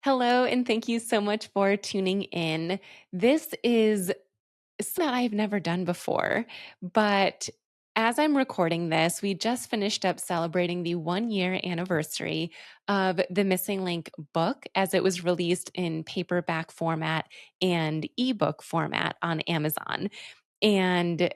Hello, and thank you so much for tuning in. This is something that I've never done before, but as I'm recording this, we just finished up celebrating the 1 year anniversary of the Missing Link book as it was released in paperback format and ebook format on Amazon. And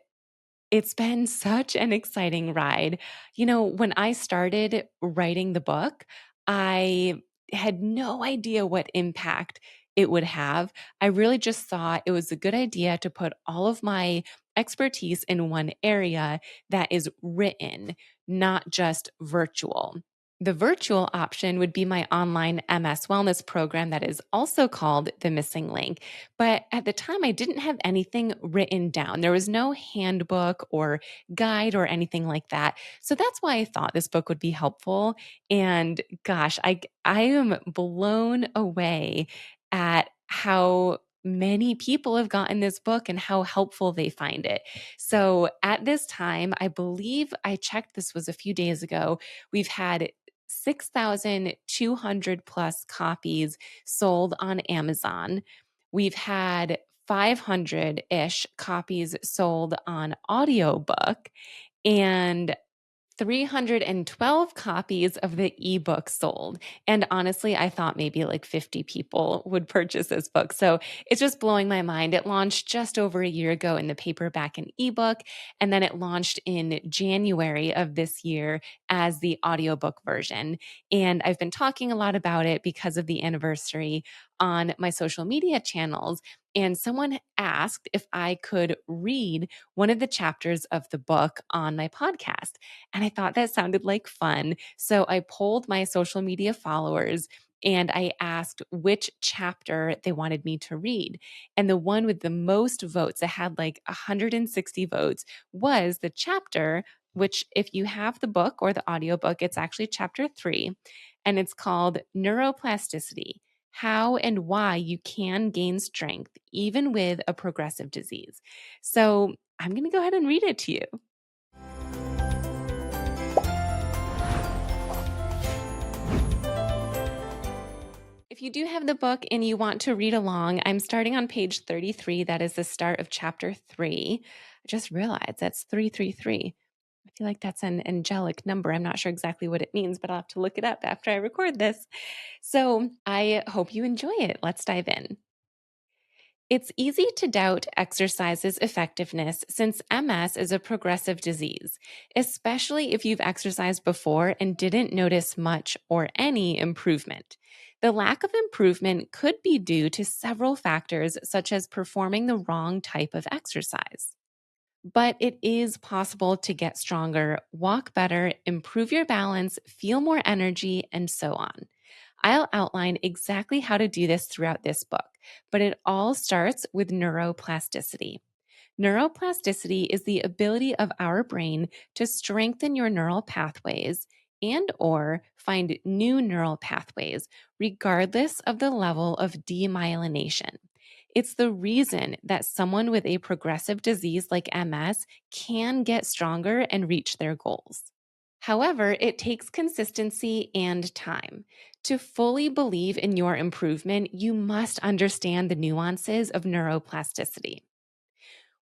it's been such an exciting ride. When I started writing the book, I had no idea what impact it would have. I really just thought it was a good idea to put all of my expertise in one area that is written, not just virtual. The virtual option would be my online MS wellness program that is also called The Missing Link. But at the time, I didn't have anything written down. There was no handbook or guide or anything like that. So that's why I thought this book would be helpful. And gosh, I am blown away at how many people have gotten this book and how helpful they find it. So at this time, I believe I checked this was a few days ago, we've had 6,200 plus copies sold on Amazon. We've had 500 ish copies sold on audiobook and 312 copies of the ebook sold. And honestly, I thought maybe like 50 people would purchase this book. So it's just blowing my mind. It launched just over a year ago in the paperback and ebook, and then it launched in January of this year as the audiobook version. And I've been talking a lot about it because of the anniversary on my social media channels. And someone asked if I could read one of the chapters of the book on my podcast. And I thought that sounded like fun. So I polled my social media followers and I asked which chapter they wanted me to read. And the one with the most votes, it had like 160 votes, was the chapter, which, if you have the book or the audiobook, it's actually chapter 3. And it's called Neuroplasticity: How and Why You Can Gain Strength Even with a Progressive Disease. So I'm going to go ahead and read it to you. If you do have the book and you want to read along, I'm starting on page 33. That is the start of chapter 3. I just realized that's 333. I feel like that's an angelic number. I'm not sure exactly what it means, but I'll have to look it up after I record this. So I hope you enjoy it. Let's dive in. It's easy to doubt exercise's effectiveness since MS is a progressive disease, especially if you've exercised before and didn't notice much or any improvement. The lack of improvement could be due to several factors, such as performing the wrong type of exercise. But it is possible to get stronger, walk better, improve your balance, feel more energy, and so on. I'll outline exactly how to do this throughout this book, but it all starts with neuroplasticity. Neuroplasticity is the ability of our brain to strengthen your neural pathways and or find new neural pathways regardless of the level of demyelination. It's the reason that someone with a progressive disease like MS can get stronger and reach their goals. However, it takes consistency and time. To fully believe in your improvement, you must understand the nuances of neuroplasticity.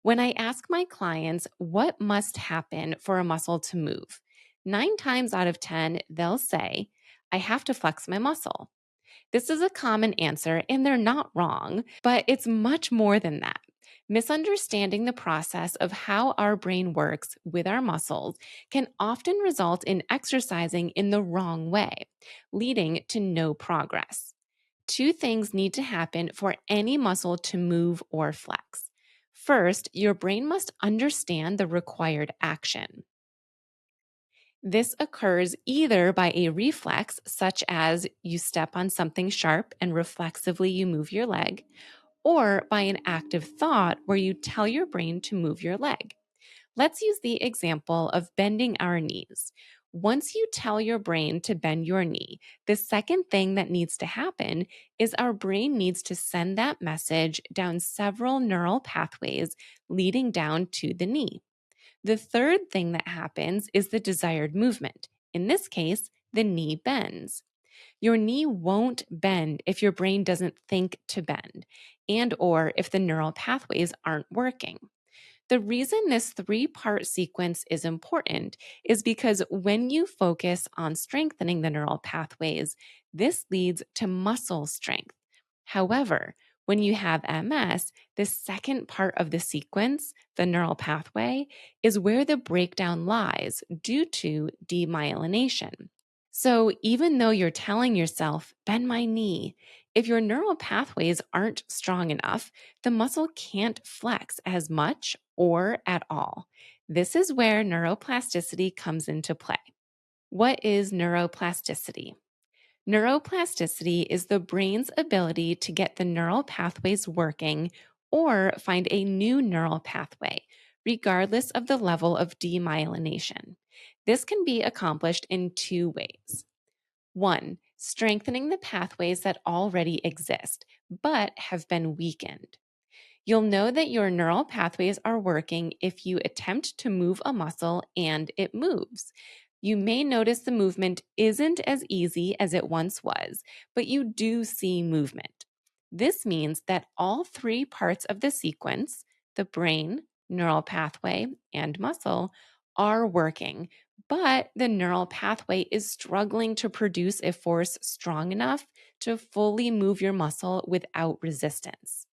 When I ask my clients what must happen for a muscle to move, 9 times out of 10, they'll say, I have to flex my muscle. This is a common answer, and they're not wrong, but it's much more than that. Misunderstanding the process of how our brain works with our muscles can often result in exercising in the wrong way, leading to no progress. Two things need to happen for any muscle to move or flex. First, your brain must understand the required action. This occurs either by a reflex, such as you step on something sharp and reflexively you move your leg, or by an active thought where you tell your brain to move your leg. Let's use the example of bending our knees. Once you tell your brain to bend your knee, the second thing that needs to happen is our brain needs to send that message down several neural pathways leading down to the knee. The third thing that happens is the desired movement. In this case, the knee bends. Your knee won't bend if your brain doesn't think to bend and or if the neural pathways aren't working. The reason this three-part sequence is important is because when you focus on strengthening the neural pathways, this leads to muscle strength. However, when you have MS, the second part of the sequence, the neural pathway, is where the breakdown lies due to demyelination. So, even though you're telling yourself, bend my knee, if your neural pathways aren't strong enough, the muscle can't flex as much or at all. This is where neuroplasticity comes into play. What is neuroplasticity? Neuroplasticity is the brain's ability to get the neural pathways working or find a new neural pathway, regardless of the level of demyelination. This can be accomplished in two ways. One, strengthening the pathways that already exist but have been weakened. You'll know that your neural pathways are working if you attempt to move a muscle and it moves. You may notice the movement isn't as easy as it once was, but you do see movement. This means that all three parts of the sequence, the brain, neural pathway, and muscle, are working, but the neural pathway is struggling to produce a force strong enough to fully move your muscle without resistance.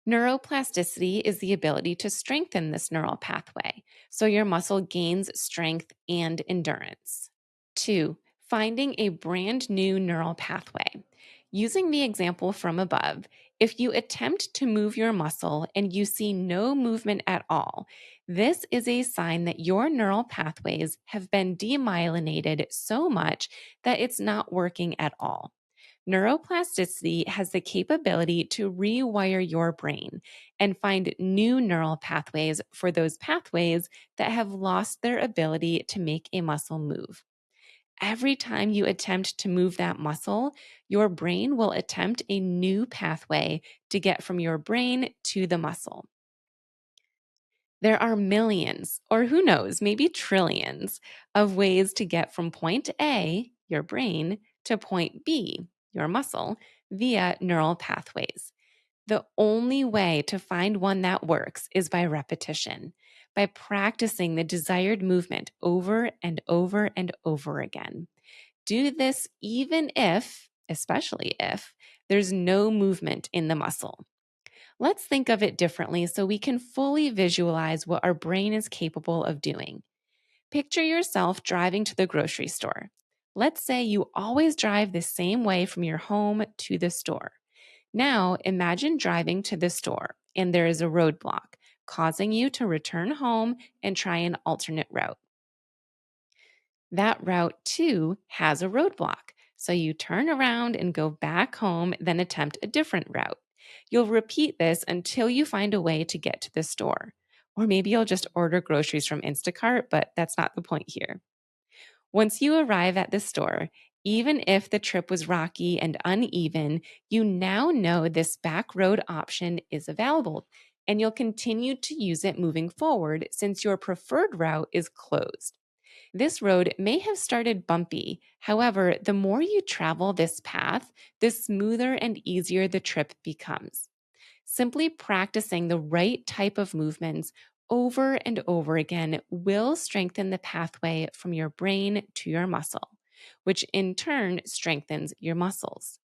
Neuroplasticity is the ability to strengthen this neural pathway, so your muscle gains strength and endurance. Two, finding a brand new neural pathway. Using the example from above, if you attempt to move your muscle and you see no movement at all, this is a sign that your neural pathways have been demyelinated so much that it's not working at all. Neuroplasticity has the capability to rewire your brain and find new neural pathways for those pathways that have lost their ability to make a muscle move. Every time you attempt to move that muscle, your brain will attempt a new pathway to get from your brain to the muscle. There are millions, or who knows, maybe trillions of ways to get from point A, your brain, to point B, your muscle, via neural pathways. The only way to find one that works is by repetition, by practicing the desired movement over and over and over again. Do this even if, especially if, there's no movement in the muscle. Let's think of it differently so we can fully visualize what our brain is capable of doing. Picture yourself driving to the grocery store. Let's say you always drive the same way from your home to the store. Now imagine driving to the store and there is a roadblock, causing you to return home and try an alternate route. That route too has a roadblock. So you turn around and go back home, then attempt a different route. You'll repeat this until you find a way to get to the store. Or maybe you'll just order groceries from Instacart, but that's not the point here. Once you arrive at the store, even if the trip was rocky and uneven, you now know this back road option is available, and you'll continue to use it moving forward since your preferred route is closed. This road may have started bumpy. However, the more you travel this path, the smoother and easier the trip becomes. Simply practicing the right type of movements over and over again will strengthen the pathway from your brain to your muscle, which in turn strengthens your muscles.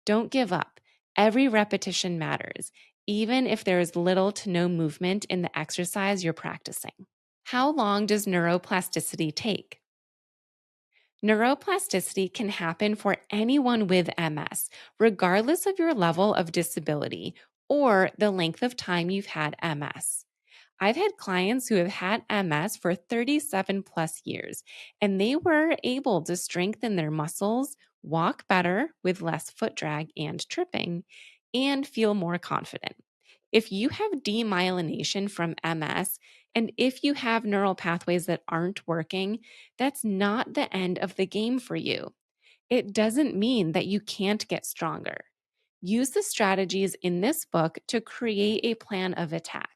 Don't give up. Every repetition matters, even if there is little to no movement in the exercise you're practicing. How long does neuroplasticity take? Neuroplasticity can happen for anyone with MS, regardless of your level of disability or the length of time you've had MS. I've had clients who have had MS for 37 plus years, and they were able to strengthen their muscles, walk better with less foot drag and tripping, and feel more confident. If you have demyelination from MS, and if you have neural pathways that aren't working, that's not the end of the game for you. It doesn't mean that you can't get stronger. Use the strategies in this book to create a plan of attack.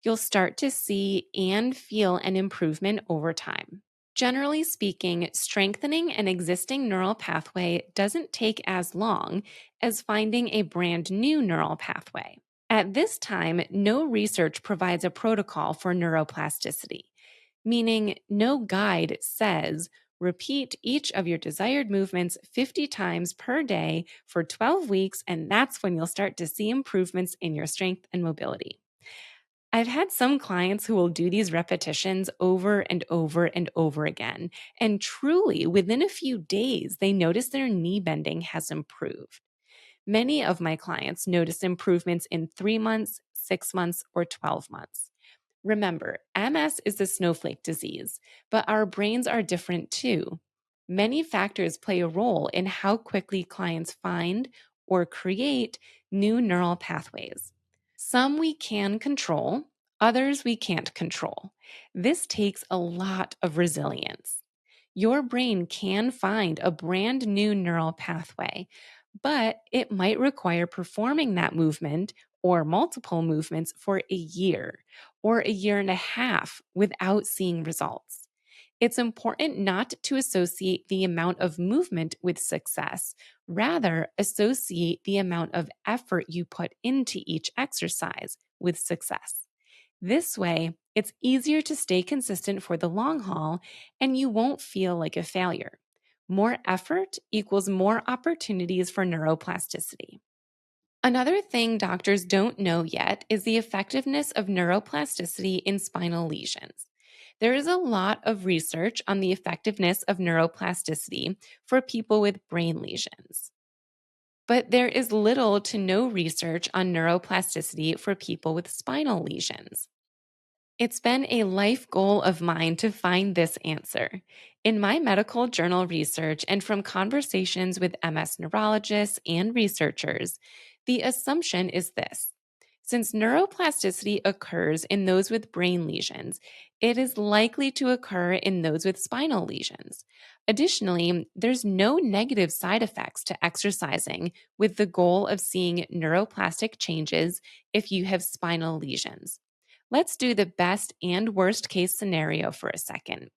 You'll start to see and feel an improvement over time. Generally speaking, strengthening an existing neural pathway doesn't take as long as finding a brand new neural pathway. At this time, no research provides a protocol for neuroplasticity, meaning no guide says repeat each of your desired movements 50 times per day for 12 weeks, and that's when you'll start to see improvements in your strength and mobility. I've had some clients who will do these repetitions over and over and over again. And truly, within a few days, they notice their knee bending has improved. Many of my clients notice improvements in 3 months, 6 months, or 12 months. Remember, MS is a snowflake disease, but our brains are different too. Many factors play a role in how quickly clients find or create new neural pathways. Some we can control, others we can't control. This takes a lot of resilience. Your brain can find a brand new neural pathway, but it might require performing that movement or multiple movements for a year or a year and a half without seeing results. It's important not to associate the amount of movement with success. Rather, associate the amount of effort you put into each exercise with success. This way, it's easier to stay consistent for the long haul and you won't feel like a failure. More effort equals more opportunities for neuroplasticity. Another thing doctors don't know yet is the effectiveness of neuroplasticity in spinal lesions. There is a lot of research on the effectiveness of neuroplasticity for people with brain lesions. But there is little to no research on neuroplasticity for people with spinal lesions. It's been a life goal of mine to find this answer. In my medical journal research and from conversations with MS neurologists and researchers, the assumption is this. Since neuroplasticity occurs in those with brain lesions, it is likely to occur in those with spinal lesions. Additionally, there's no negative side effects to exercising with the goal of seeing neuroplastic changes if you have spinal lesions. Let's do the best and worst case scenario for a second.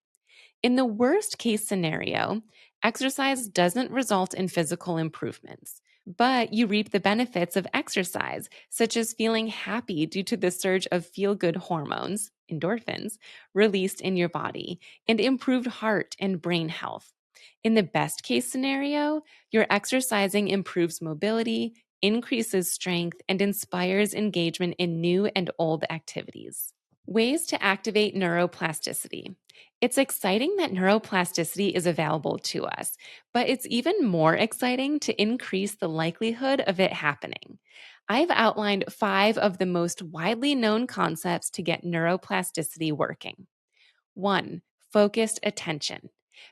In the worst case scenario, exercise doesn't result in physical improvements, but you reap the benefits of exercise, such as feeling happy due to the surge of feel good hormones, endorphins, released in your body, and improved heart and brain health. In the best case scenario, your exercising improves mobility, increases strength, and inspires engagement in new and old activities. Ways to activate neuroplasticity. It's exciting that neuroplasticity is available to us, but it's even more exciting to increase the likelihood of it happening. I've outlined 5 of the most widely known concepts to get neuroplasticity working. 1. Focused attention.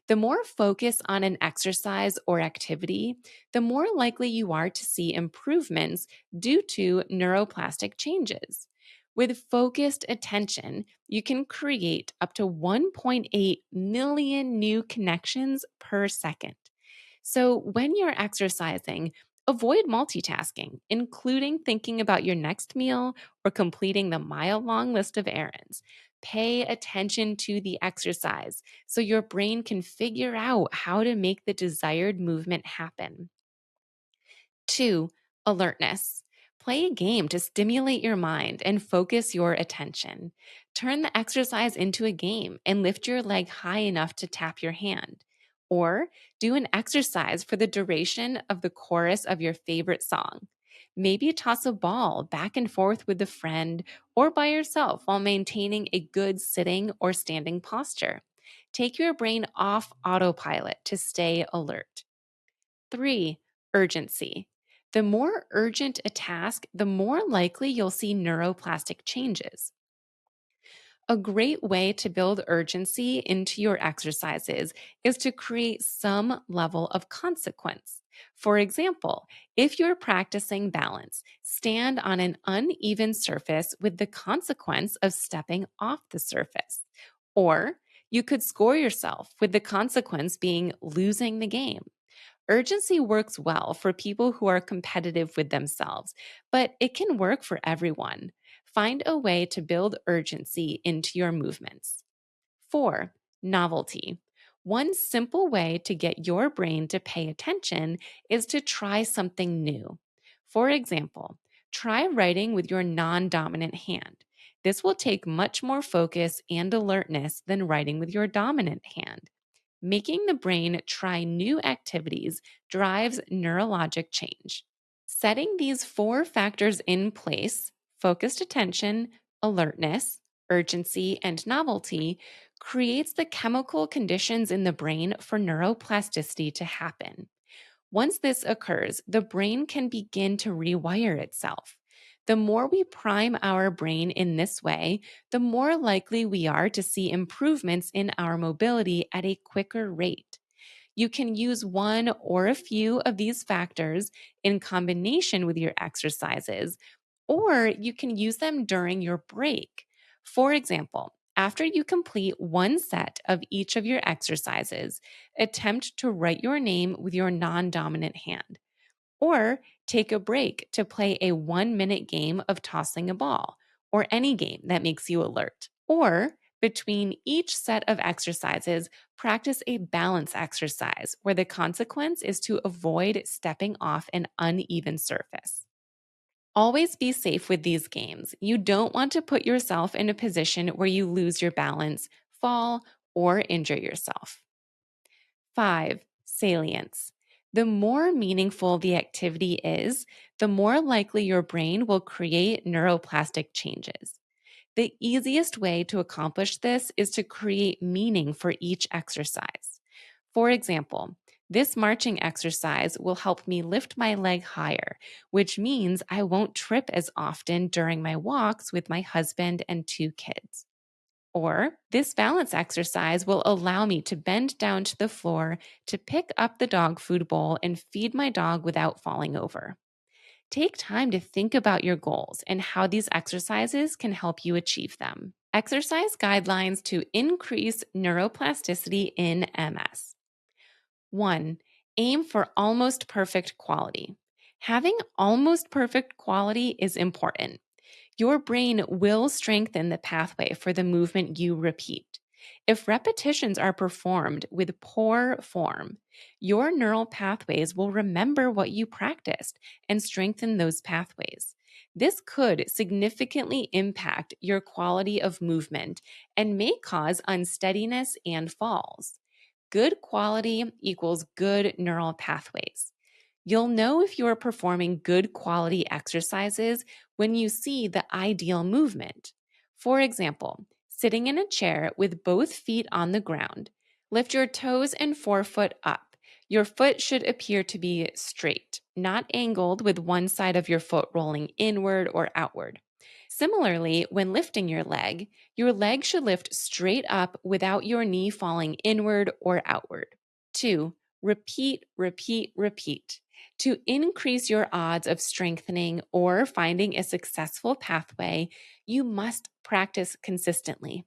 The more focus on an exercise or activity, the more likely you are to see improvements due to neuroplastic changes. With focused attention, you can create up to 1.8 million new connections per second. So, when you're exercising, avoid multitasking, including thinking about your next meal or completing the mile long list of errands. Pay attention to the exercise so your brain can figure out how to make the desired movement happen. 2. Alertness. Play a game to stimulate your mind and focus your attention. Turn the exercise into a game and lift your leg high enough to tap your hand. Or do an exercise for the duration of the chorus of your favorite song. Maybe toss a ball back and forth with a friend or by yourself while maintaining a good sitting or standing posture. Take your brain off autopilot to stay alert. 3. Urgency. The more urgent a task, the more likely you'll see neuroplastic changes. A great way to build urgency into your exercises is to create some level of consequence. For example, if you're practicing balance, stand on an uneven surface with the consequence of stepping off the surface. Or you could score yourself with the consequence being losing the game. Urgency works well for people who are competitive with themselves, but it can work for everyone. Find a way to build urgency into your movements. 4. Novelty. One simple way to get your brain to pay attention is to try something new. For example, try writing with your non dominant hand. This will take much more focus and alertness than writing with your dominant hand. Making the brain try new activities drives neurologic change. Setting these four factors in place, focused attention, alertness, urgency, and novelty, creates the chemical conditions in the brain for neuroplasticity to happen. Once this occurs, the brain can begin to rewire itself. The more we prime our brain in this way, the more likely we are to see improvements in our mobility at a quicker rate. You can use one or a few of these factors in combination with your exercises, or you can use them during your break. For example, after you complete one set of each of your exercises, attempt to write your name with your non dominant hand, or take a break to play a 1 minute game of tossing a ball, or any game that makes you alert. Or between each set of exercises, practice a balance exercise where the consequence is to avoid stepping off an uneven surface. Always be safe with these games. You don't want to put yourself in a position where you lose your balance, fall, or injure yourself. 5. Salience. The more meaningful the activity is, the more likely your brain will create neuroplastic changes. The easiest way to accomplish this is to create meaning for each exercise. For example, this marching exercise will help me lift my leg higher, which means I won't trip as often during my walks with my husband and 2 kids. Or this balance exercise will allow me to bend down to the floor to pick up the dog food bowl and feed my dog without falling over. Take time to think about your goals and how these exercises can help you achieve them. Exercise guidelines to increase neuroplasticity in MS. 1. Aim for almost perfect quality. Having almost perfect quality is important. Your brain will strengthen the pathway for the movement you repeat. If repetitions are performed with poor form, your neural pathways will remember what you practiced and strengthen those pathways. This could significantly impact your quality of movement and may cause unsteadiness and falls. Good quality equals good neural pathways. You'll know if you are performing good quality exercises when you see the ideal movement. For example, sitting in a chair with both feet on the ground, lift your toes and forefoot up. Your foot should appear to be straight, not angled with one side of your foot rolling inward or outward. Similarly, when lifting your leg should lift straight up without your knee falling inward or outward. 2. Repeat, repeat, repeat. To increase your odds of strengthening or finding a successful pathway, you must practice consistently.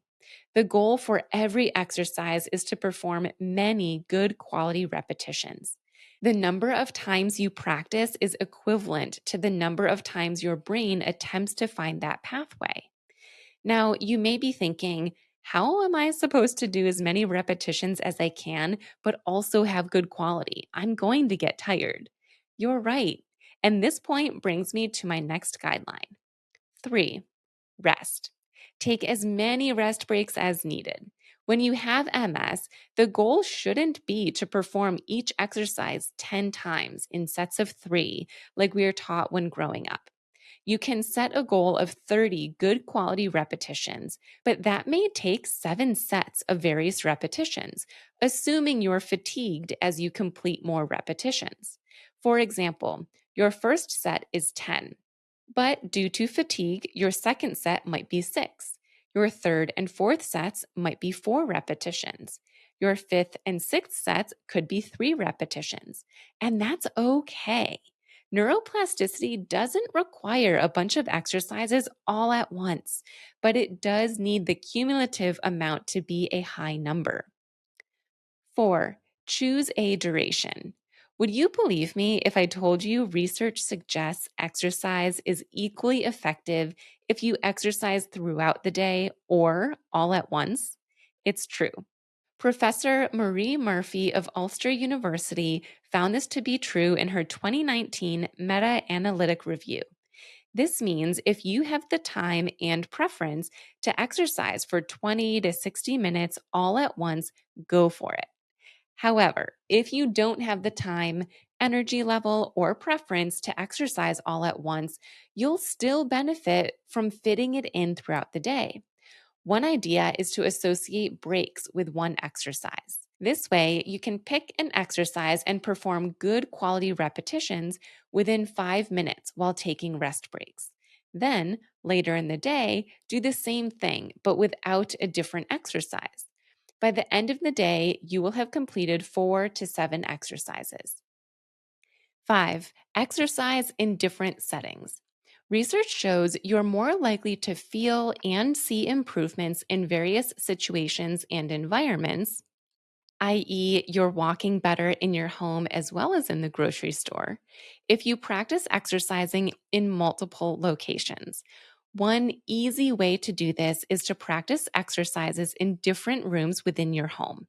The goal for every exercise is to perform many good quality repetitions. The number of times you practice is equivalent to the number of times your brain attempts to find that pathway. Now, you may be thinking, how am I supposed to do as many repetitions as I can, but also have good quality? I'm going to get tired. You're right. And this point brings me to my next guideline. 3. Rest. Take as many rest breaks as needed. When you have MS, the goal shouldn't be to perform each exercise 10 times in sets of 3, like we are taught when growing up. You can set a goal of 30 good quality repetitions, but that may take 7 sets of various repetitions, assuming you're fatigued as you complete more repetitions. For example, your first set is 10, but due to fatigue, your second set might be 6. Your third and fourth sets might be 4 repetitions. Your fifth and sixth sets could be 3 repetitions, and that's okay. Neuroplasticity doesn't require a bunch of exercises all at once, but it does need the cumulative amount to be a high number. 4. Choose a duration. Would you believe me if I told you research suggests exercise is equally effective if you exercise throughout the day or all at once? It's true. Professor Marie Murphy of Ulster University found this to be true in her 2019 meta analytic review. This means if you have the time and preference to exercise for 20 to 60 minutes all at once, go for it. However, if you don't have the time, energy level, or preference to exercise all at once, you'll still benefit from fitting it in throughout the day. One idea is to associate breaks with one exercise. This way, you can pick an exercise and perform good quality repetitions within 5 minutes while taking rest breaks. Then, later in the day, do the same thing, but without a different exercise. By the end of the day, you will have completed 4 to 7 exercises. 5. Exercise in different settings. Research shows you're more likely to feel and see improvements in various situations and environments, i.e., you're walking better in your home as well as in the grocery store, if you practice exercising in multiple locations. One easy way to do this is to practice exercises in different rooms within your home.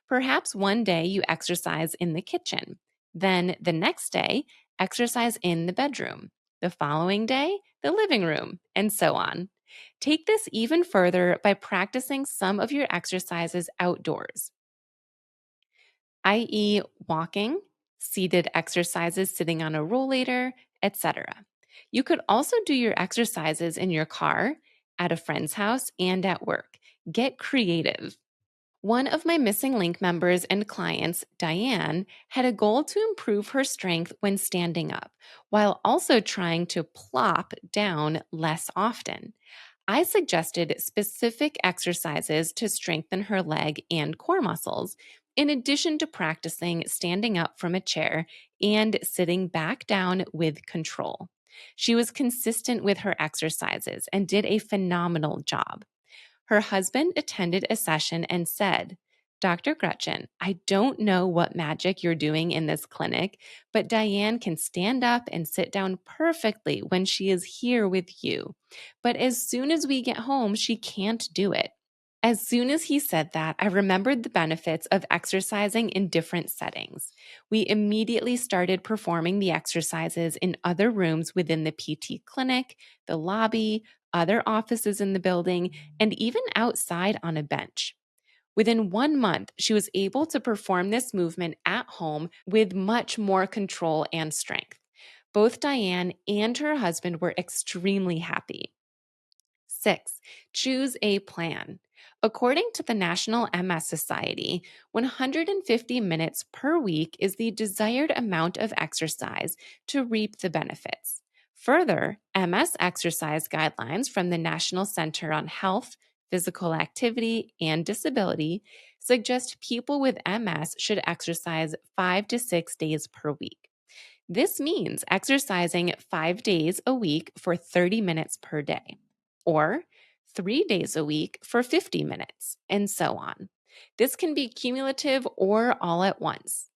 Perhaps one day you exercise in the kitchen. Then the next day, exercise in the bedroom. The following day, the living room, and so on. Take this even further by practicing some of your exercises outdoors, i.e., walking, seated exercises sitting on a rollator, etc. You could also do your exercises in your car, at a friend's house, and at work. Get creative. One of my missing link members and clients, Diane, had a goal to improve her strength when standing up, while also trying to plop down less often. I suggested specific exercises to strengthen her leg and core muscles, in addition to practicing standing up from a chair and sitting back down with control. She was consistent with her exercises and did a phenomenal job. Her husband attended a session and said, "Dr. Gretchen, I don't know what magic you're doing in this clinic, but Diane can stand up and sit down perfectly when she is here with you. But as soon as we get home, she can't do it." As soon as he said that, I remembered the benefits of exercising in different settings. We immediately started performing the exercises in other rooms within the PT clinic, the lobby, other offices in the building, and even outside on a bench. Within 1 month, she was able to perform this movement at home with much more control and strength. Both Diane and her husband were extremely happy. 6. Choose a plan. According to the National MS Society, 150 minutes per week is the desired amount of exercise to reap the benefits. Further, MS exercise guidelines from the National Center on Health, Physical Activity, and Disability suggest people with MS should exercise 5 to 6 days per week. This means exercising 5 days a week for 30 minutes per day, or 3 days a week for 50 minutes, and so on. This can be cumulative or all at once.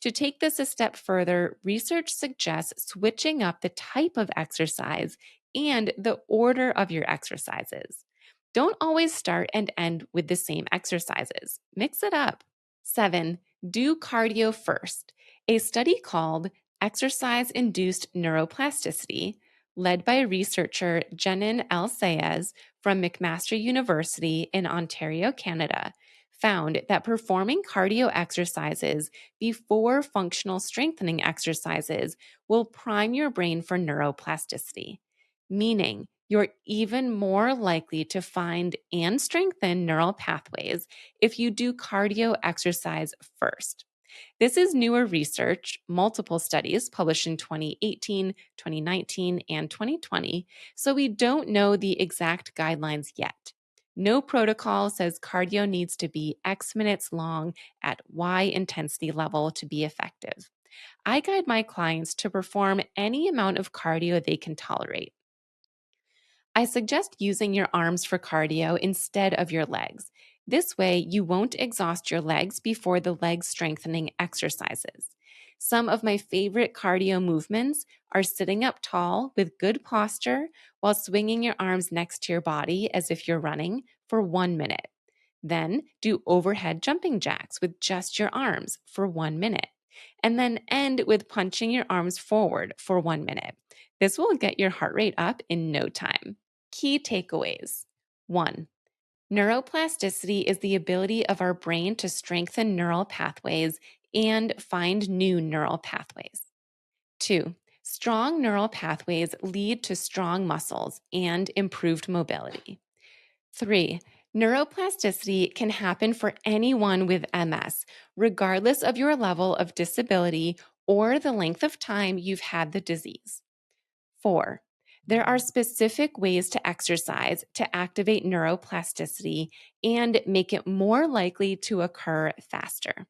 To take this a step further, research suggests switching up the type of exercise and the order of your exercises. Don't always start and end with the same exercises. Mix it up. 7. Do cardio first. A study called Exercise Induced Neuroplasticity, led by researcher Jenin L. Saez from McMaster University in Ontario, Canada, found that performing cardio exercises before functional strengthening exercises will prime your brain for neuroplasticity, meaning you're even more likely to find and strengthen neural pathways if you do cardio exercise first. This is newer research, multiple studies published in 2018, 2019, and 2020, so we don't know the exact guidelines yet. No protocol says cardio needs to be X minutes long at Y intensity level to be effective. I guide my clients to perform any amount of cardio they can tolerate. I suggest using your arms for cardio instead of your legs. This way, you won't exhaust your legs before the leg strengthening exercises. Some of my favorite cardio movements are sitting up tall with good posture while swinging your arms next to your body as if you're running for 1 minute. Then do overhead jumping jacks with just your arms for 1 minute. And then end with punching your arms forward for 1 minute. This will get your heart rate up in no time. Key takeaways. 1. Neuroplasticity is the ability of our brain to strengthen neural pathways and find new neural pathways. 2. Strong neural pathways lead to strong muscles and improved mobility. 3. Neuroplasticity can happen for anyone with MS, regardless of your level of disability or the length of time you've had the disease. 4. There are specific ways to exercise to activate neuroplasticity and make it more likely to occur faster.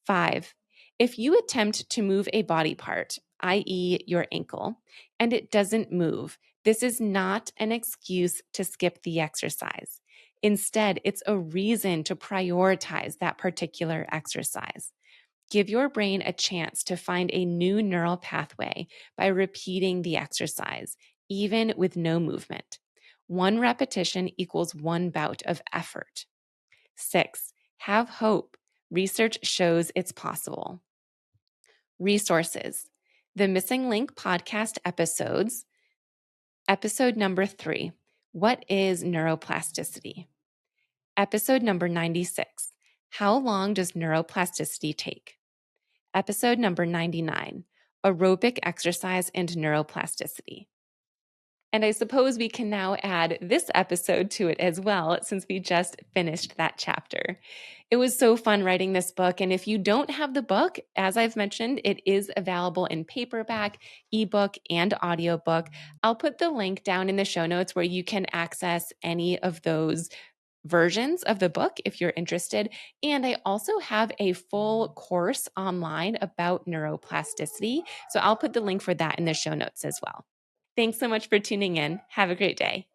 5. If you attempt to move a body part, i.e., your ankle, and it doesn't move, this is not an excuse to skip the exercise. Instead, it's a reason to prioritize that particular exercise. Give your brain a chance to find a new neural pathway by repeating the exercise, even with no movement. 1 repetition equals 1 bout of effort. 6. Have hope. Research shows it's possible. Resources. The Missing Link podcast episodes. Episode number 3. What is neuroplasticity? Episode number 96. How long does neuroplasticity take? Episode number 99. Aerobic exercise and neuroplasticity. And I suppose we can now add this episode to it as well, since we just finished that chapter. It was so fun writing this book. And if you don't have the book, as I've mentioned, it is available in paperback, ebook, and audiobook. I'll put the link down in the show notes where you can access any of those versions of the book if you're interested. And I also have a full course online about neuroplasticity. So I'll put the link for that in the show notes as well. Thanks so much for tuning in. Have a great day.